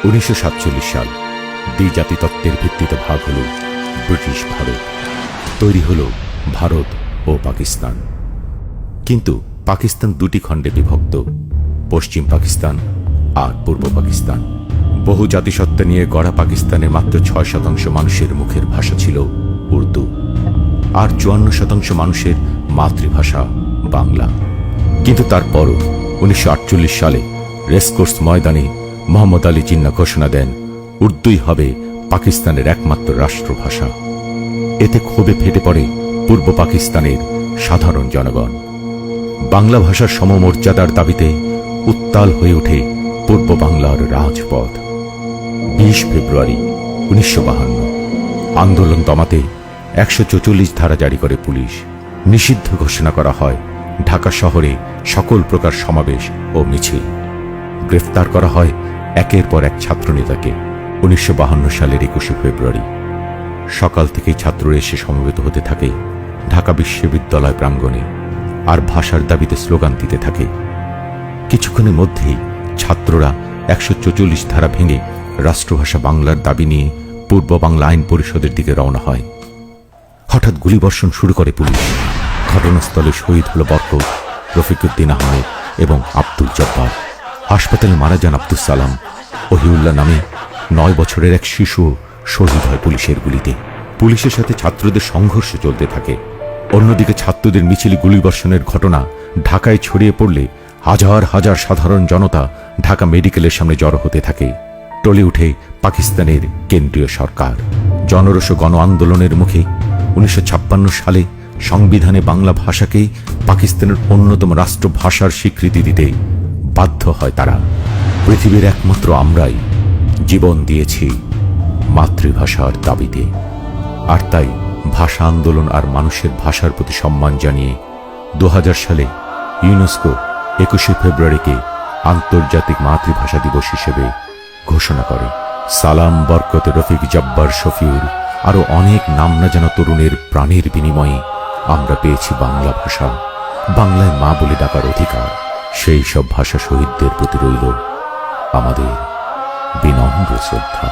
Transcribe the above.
1947 সাল দ্বিজাতি তত্ত্বের ভিত্তিতে ভাগ হল ব্রিটিশ ভারত, তৈরি হল ভারত ও পাকিস্তান। কিন্তু পাকিস্তান দুটি খণ্ডে বিভক্ত, পশ্চিম পাকিস্তান আর পূর্ব পাকিস্তান। বহু জাতিসত্তা নিয়ে গড়া পাকিস্তানের মাত্র 6% মানুষের মুখের ভাষা ছিল উর্দু, আর 54% মানুষের মাতৃভাষা বাংলা। কিন্তু তারপরও 1948 সালে রেসকোর্স ময়দানে মোহাম্মদ আলী জিন্নাহ ঘোষণা দেন উর্দুই হবে পাকিস্তানের একমাত্র রাষ্ট্রভাষা। এতে ক্ষোভে ফেটে পড়ে পূর্ব পাকিস্তানের সাধারণ জনগণ। বাংলা ভাষার সমমর্যাদার দাবিতে উত্তাল হয়ে ওঠে পূর্ব বাংলার রাজপথ। 20 ফেব্রুয়ারি 1952 আন্দোলন দমাতে 144 ধারা জারি করে পুলিশ। নিষিদ্ধ ঘোষণা করা হয় ঢাকা শহরে সকল প্রকার সমাবেশ ও মিছিল। গ্রেফতার করা হয় একের পর এক ছাত্রনেতাকে। 1952 সালের 21 ফেব্রুয়ারি সকাল থেকেই ছাত্ররা এসে সমবেত হতে থাকে ঢাকা বিশ্ববিদ্যালয় প্রাঙ্গণে, আর ভাষার দাবিতে স্লোগান দিতে থাকে। কিছুক্ষণের মধ্যেই ছাত্ররা 144 ধারা ভেঙে রাষ্ট্রভাষা বাংলার দাবি নিয়ে পূর্ব বাংলা আইন পরিষদের দিকে রওনা হয়। হঠাৎ গুলিবর্ষণ শুরু করে পুলিশ। ঘটনাস্থলে শহীদ হল বরকত, রফিকুদ্দিন আহমেদ এবং আব্দুল জব্বার। হাসপাতালে মারা যান আব্দুস সালাম। ওহিউল্লাহ নামে 9 বছরের এক শিশু শহীদ হয় পুলিশের গুলিতে। পুলিশের সাথে ছাত্রদের সংঘর্ষ চলতে থাকে। অন্যদিকে ছাত্রদের মিছিল গুলিবর্ষণের ঘটনা ঢাকায় ছড়িয়ে পড়লে হাজার হাজার সাধারণ জনতা ঢাকা মেডিকেলের সামনে জড়ো হতে থাকে। টলে উঠে পাকিস্তানের কেন্দ্রীয় সরকার। জনরোষ গণ আন্দোলনের মুখে 1956 সালে সংবিধানে বাংলা ভাষাকে পাকিস্তানের অন্যতম রাষ্ট্রভাষার স্বীকৃতি দিতে বাধ্য হয় তারা। পৃথিবীর একমাত্র আমরাই জীবন দিয়েছি মাতৃভাষার দাবিতে। আর তাই ভাষা আন্দোলন আর মানুষের ভাষার প্রতি সম্মান জানিয়ে 2000 সালে ইউনেস্কো 21 ফেব্রুয়ারিকে আন্তর্জাতিক মাতৃভাষা দিবস হিসেবে ঘোষণা করে। সালাম, বরকত, রফিক, জব্বার, শফিউল আরো অনেক নাম না জানা তরুণের প্রাণের বিনিময়ে আমরা পেয়েছি বাংলা ভাষা, বাংলায় মা বলে ডাকার অধিকার। সেই সব ভাষা শহীদদের প্রতি রইল আমাদের বিনম্র শ্রদ্ধা।